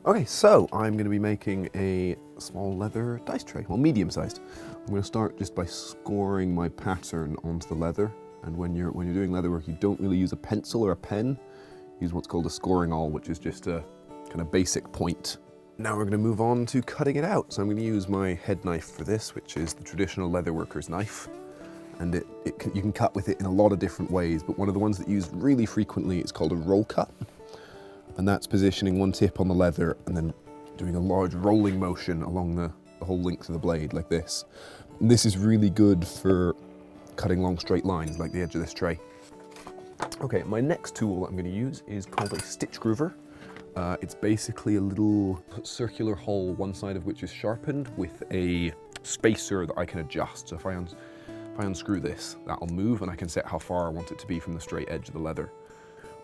Okay, so I'm going to be making a small leather dice tray, well, medium-sized. I'm going to start just by scoring my pattern onto the leather. And when you're doing leatherwork, you don't really use a pencil or a pen. Use what's called a scoring awl, which is just a kind of basic point. Now we're going to move on to cutting it out. So I'm going to use my head knife for this, which is the traditional leatherworker's knife. And you can cut with it in a lot of different ways, but one of the ones that used really frequently is called a roll cut. And that's positioning one tip on the leather and then doing a large rolling motion along the whole length of the blade like this. And this is really good for cutting long straight lines like the edge of this tray. Okay, my next tool I'm going to use is called a stitch groover. It's basically a little circular hole, one side of which is sharpened with a spacer that I can adjust. So if I unscrew this, that'll move and I can set how far I want it to be from the straight edge of the leather.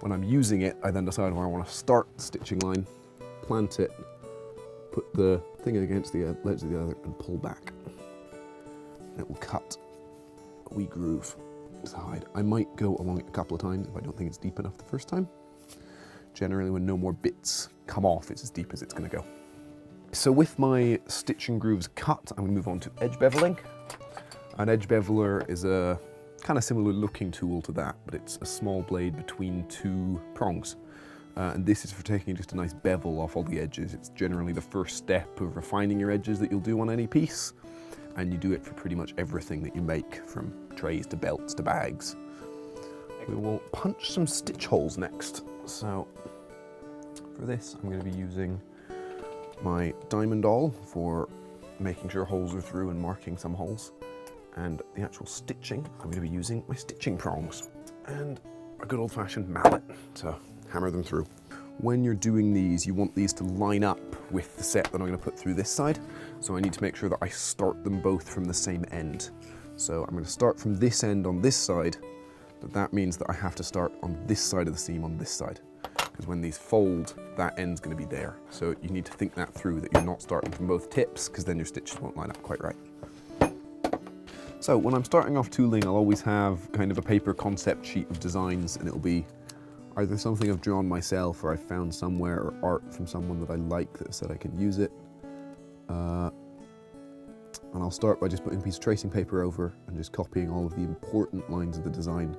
When I'm using it, I then decide where I want to start the stitching line, plant it, put the thing against the edge of the other and pull back. And it will cut a wee groove to the hide. I might go along it a couple of times if I don't think it's deep enough the first time. Generally, when no more bits come off, it's as deep as it's going to go. So with my stitching grooves cut, I'm going to move on to edge beveling. An edge beveler is a kind of similar looking tool to that, but it's a small blade between two prongs. And this is for taking just a nice bevel off all the edges. It's generally the first step of refining your edges that you'll do on any piece. And you do it for pretty much everything that you make, from trays to belts to bags. We will punch some stitch holes next. So for this, I'm going to be using my diamond awl for making sure holes are through and marking some holes. And the actual stitching, I'm going to be using my stitching prongs and a good old-fashioned mallet to hammer them through. When you're doing these, you want these to line up with the set that I'm going to put through this side. So I need to make sure that I start them both from the same end. So I'm going to start from this end on this side, but that means that I have to start on this side of the seam on this side. Because when these fold, that end's going to be there. So you need to think that through, that you're not starting from both tips, because then your stitches won't line up quite right. So when I'm starting off tooling, I'll always have kind of a paper concept sheet of designs, and it'll be either something I've drawn myself or I found somewhere, or art from someone that I like that said I can use it. And I'll start by just putting a piece of tracing paper over and just copying all of the important lines of the design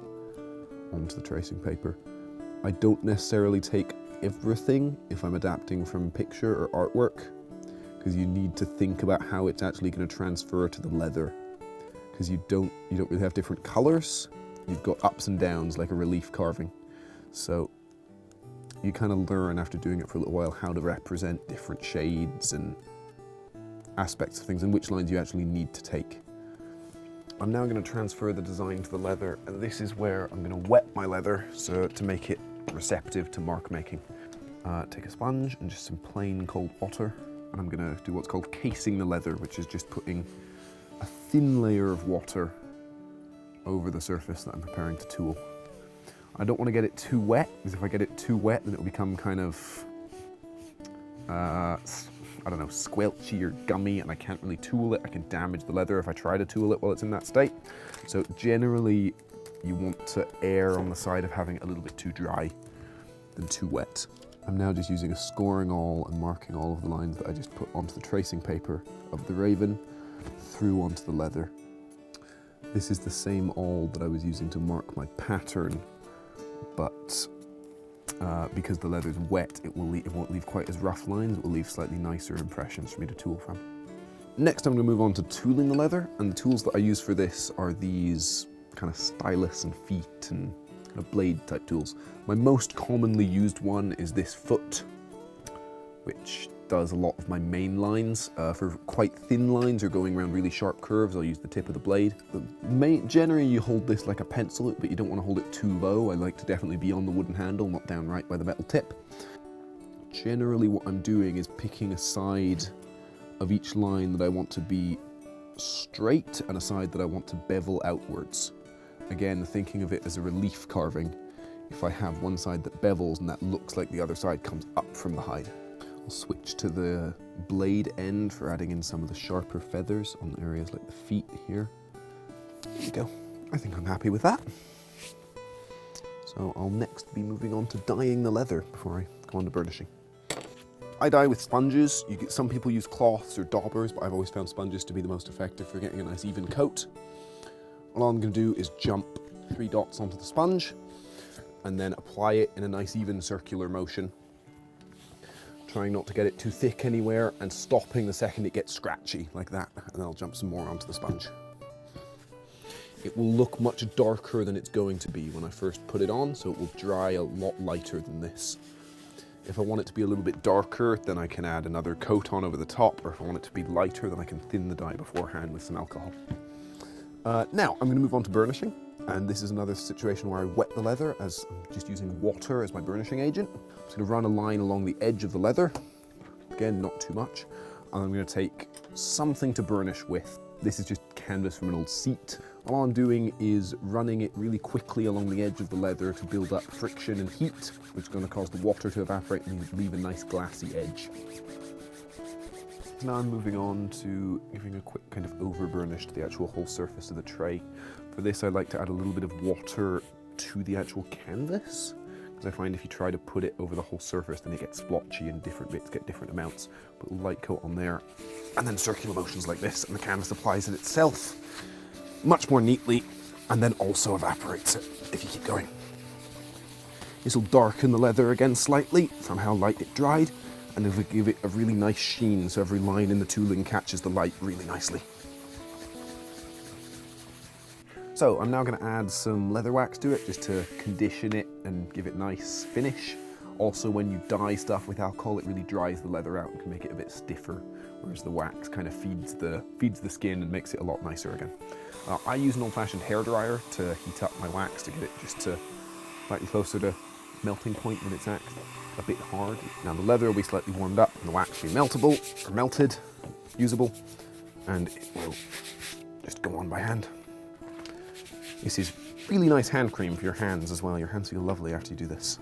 onto the tracing paper. I don't necessarily take everything if I'm adapting from picture or artwork, because you need to think about how it's actually going to transfer to the leather. Because you don't really have different colors. You've got ups and downs like a relief carving. So you kind of learn after doing it for a little while how to represent different shades and aspects of things and which lines you actually need to take. I'm now going to transfer the design to the leather, and this is where I'm going to wet my leather so to make it receptive to mark making. Take a sponge and just some plain cold water, and I'm going to do what's called casing the leather, which is just putting a thin layer of water over the surface that I'm preparing to tool. I don't want to get it too wet, because if I get it too wet, then it'll become kind of, I don't know, squelchy or gummy, and I can't really tool it. I can damage the leather if I try to tool it while it's in that state. So generally, you want to err on the side of having it a little bit too dry than too wet. I'm now just using a scoring awl and marking all of the lines that I just put onto the tracing paper of the raven through onto the leather. This is the same awl that I was using to mark my pattern, but because the leather's wet, it won't leave quite as rough lines. It will leave slightly nicer impressions for me to tool from. Next, I'm going to move on to tooling the leather, and the tools that I use for this are these kind of stylus and feet and kind of blade type tools. My most commonly used one is this foot, which does a lot of my main lines. For quite thin lines or going around really sharp curves, I'll use the tip of the blade. Generally, you hold this like a pencil, but you don't want to hold it too low. I like to definitely be on the wooden handle, not down right by the metal tip. Generally, what I'm doing is picking a side of each line that I want to be straight and a side that I want to bevel outwards. Again, thinking of it as a relief carving. If I have one side that bevels and that looks like the other side comes up from the hide. I'll switch to the blade end for adding in some of the sharper feathers on areas like the feet here. There you go. I think I'm happy with that. So I'll next be moving on to dyeing the leather before I go on to burnishing. I dye with sponges. Some people use cloths or daubers, but I've always found sponges to be the most effective for getting a nice even coat. All I'm going to do is jump 3 dots onto the sponge and then apply it in a nice even circular motion, trying not to get it too thick anywhere and stopping the second it gets scratchy like that, and then I'll jump some more onto the sponge. It will look much darker than it's going to be when I first put it on, so it will dry a lot lighter than this. If I want it to be a little bit darker, then I can add another coat on over the top, or if I want it to be lighter, then I can thin the dye beforehand with some alcohol. Now, I'm going to move on to burnishing, and this is another situation where I wet the leather as I'm just using water as my burnishing agent. I'm just going to run a line along the edge of the leather, again, not too much, and I'm going to take something to burnish with. This is just canvas from an old seat. All I'm doing is running it really quickly along the edge of the leather to build up friction and heat, which is going to cause the water to evaporate and leave a nice glassy edge. Now I'm moving on to giving a quick kind of over burnish to the actual whole surface of the tray. For this I like to add a little bit of water to the actual canvas, because I find if you try to put it over the whole surface then it gets splotchy and different bits get different amounts. Put a light coat on there and then circular motions like this, and the canvas applies it itself much more neatly and then also evaporates it if you keep going. This will darken the leather again slightly from how light it dried, and it'll give it a really nice sheen, so every line in the tooling catches the light really nicely. So I'm now going to add some leather wax to it just to condition it and give it nice finish. Also, when you dye stuff with alcohol, it really dries the leather out and can make it a bit stiffer, whereas the wax kind of feeds the skin and makes it a lot nicer again. I use an old-fashioned hairdryer to heat up my wax to get it just to slightly closer to melting point when it's a bit hard. Now the leather will be slightly warmed up and the wax will be meltable, or melted, usable, and it will just go on by hand. This is really nice hand cream for your hands as well. Your hands feel lovely after you do this.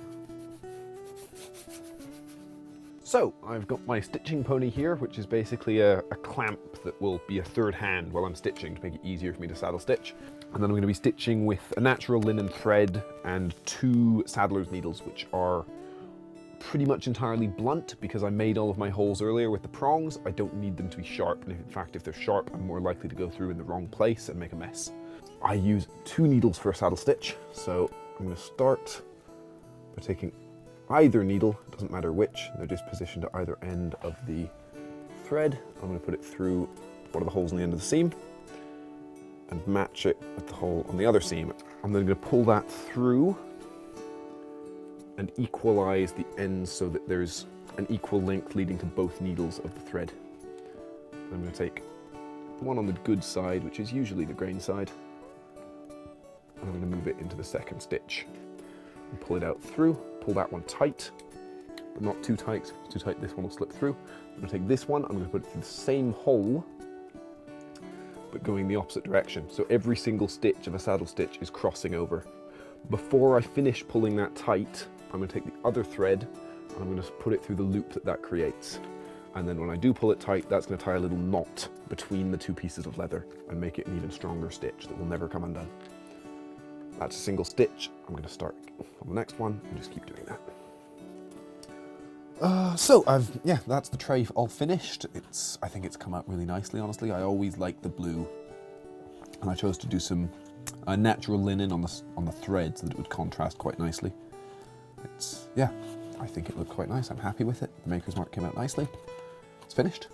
So I've got my stitching pony here, which is basically a clamp that will be a third hand while I'm stitching to make it easier for me to saddle stitch. And then I'm going to be stitching with a natural linen thread and 2 saddler's needles, which are pretty much entirely blunt because I made all of my holes earlier with the prongs. I don't need them to be sharp, and in fact if they're sharp I'm more likely to go through in the wrong place and make a mess. I use 2 needles for a saddle stitch, so I'm going to start by taking either needle, it doesn't matter which, they're just positioned at either end of the thread. I'm going to put it through one of the holes in the end of the seam and match it with the hole on the other seam. I'm then going to pull that through and equalize the ends so that there's an equal length leading to both needles of the thread. I'm going to take the one on the good side, which is usually the grain side, and I'm going to move it into the second stitch and pull it out through. Pull that one tight, but not too tight. If it's too tight, this one will slip through. I'm going to take this one, I'm going to put it through the same hole, but going the opposite direction. So every single stitch of a saddle stitch is crossing over. Before I finish pulling that tight, I'm going to take the other thread and I'm going to put it through the loop that creates. And then when I do pull it tight, that's going to tie a little knot between the 2 pieces of leather and make it an even stronger stitch that will never come undone. That's a single stitch. I'm going to start on the next one and just keep doing that. That's the tray all finished. I think it's come out really nicely, honestly. I always like the blue, and I chose to do some natural linen on the thread so that it would contrast quite nicely. I think it looked quite nice. I'm happy with it. The Maker's Mark came out nicely. It's finished.